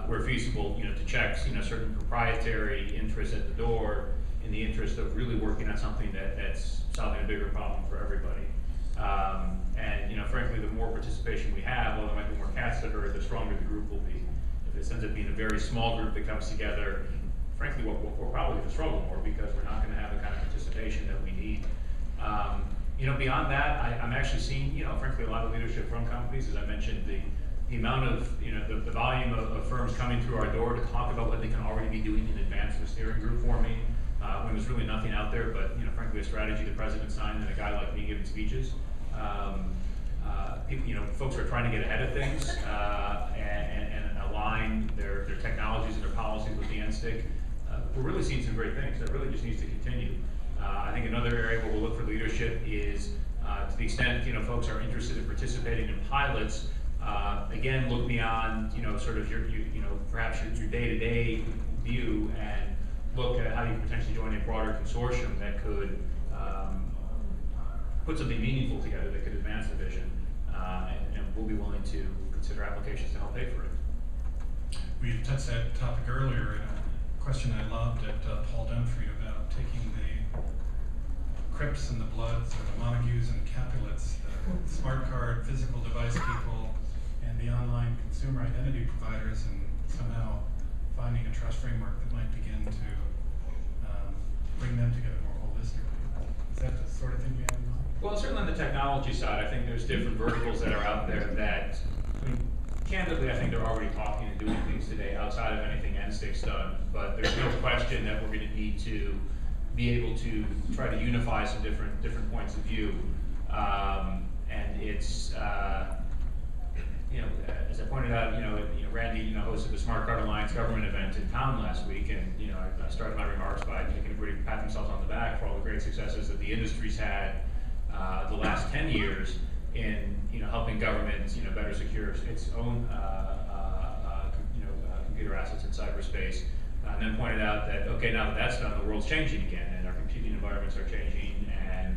where feasible, to check, certain proprietary interests at the door in the interest of really working on something that's solving a bigger problem for everybody. And frankly, the more participation we have, while there might be more cats that are, the stronger the group will be. If this ends up being a very small group that comes together, frankly, we're probably going to struggle more because we're not going to have the kind of participation that we need. Beyond that, I'm actually seeing, frankly, a lot of leadership from companies. As I mentioned, the amount of, the volume of firms coming through our door to talk about what they can already be doing in advance of a steering group for me, when there's really nothing out there but, frankly, a strategy the president signed and a guy like me giving speeches. Folks are trying to get ahead of things and align their technologies and their policies with the NTSIC. We're really seeing some great things that really just needs to continue. I think another area where we'll look for leadership is to the extent folks are interested in participating in pilots. Again, look beyond sort of your perhaps your day-to-day view and look at how you potentially join a broader consortium that could put something meaningful together that could advance the vision, and we'll be willing to consider applications to help pay for it. We touched that topic earlier in a question I loved at Paul Dunphy about taking the Crips and the Bloods, or the Montagues and Capulets, the smart card, physical device people, and the online consumer identity providers, and somehow finding a trust framework that might begin to bring them together more holistically. Is that the sort of thing you have in mind? Well, certainly on the technology side, I think there's different verticals that are out there that, candidly, I think they're already talking and doing things today outside of anything NTSIC's done, but there's no question that we're going to need to be able to try to unify some different points of view. And it's, as I pointed out, Randy, hosted the Smart Card Alliance government event in town last week, and I started my remarks by making everybody pat themselves on the back for all the great successes that the industry's had the last 10 years in helping government better secure its own computer assets in cyberspace, and then pointed out that okay, now that that's done, the world's changing again, and our computing environments are changing, and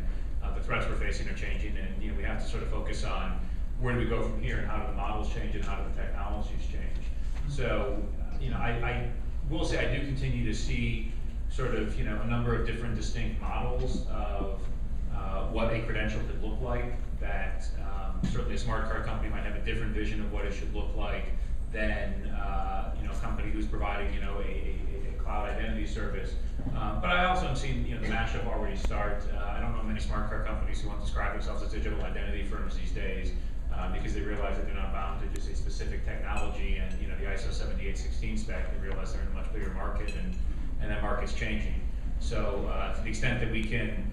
the threats we're facing are changing, and we have to sort of focus on where do we go from here, and how do the models change, and how do the technologies change. So I will say I do continue to see sort of a number of different distinct models of what a credential could look like. That certainly a smart card company might have a different vision of what it should look like than a company who's providing a cloud identity service. But I also am seeing the mashup already start. I don't know many smart card companies who want to describe themselves as digital identity firms these days because they realize that they're not bound to just a specific technology and the ISO 7816 spec. They realize they're in a much bigger market and that market's changing. So to the extent that we can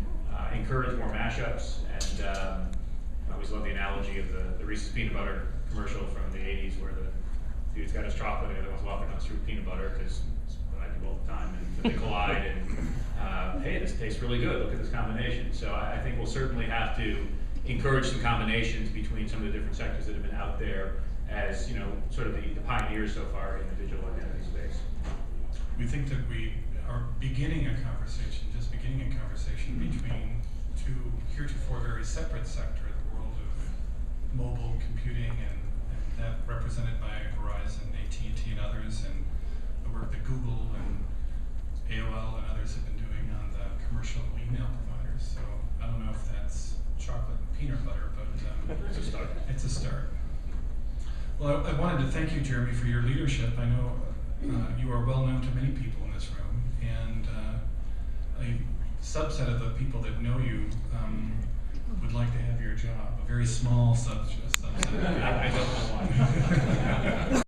encourage more mashups, and I always love the analogy of the Reese's peanut butter commercial from the 80s where the dude's got his chocolate and the other one's walking us through peanut butter, because it's what I do all the time, and they collide and hey, this tastes really good, look at this combination. So I think we'll certainly have to encourage some combinations between some of the different sectors that have been out there as sort of the pioneers so far in the digital identity space. We think that we are beginning a conversation between two heretofore very separate sectors, the world of mobile computing and that represented by Verizon, AT&T and others, and the work that Google and AOL and others have been doing on the commercial email providers. So I don't know if that's chocolate and peanut butter, but it's a start. It's a start. Well, I wanted to thank you, Jeremy, for your leadership. I know you are well known to many people in this room, and a subset of the people that know you would like to have your job, a very small subset. I don't know why.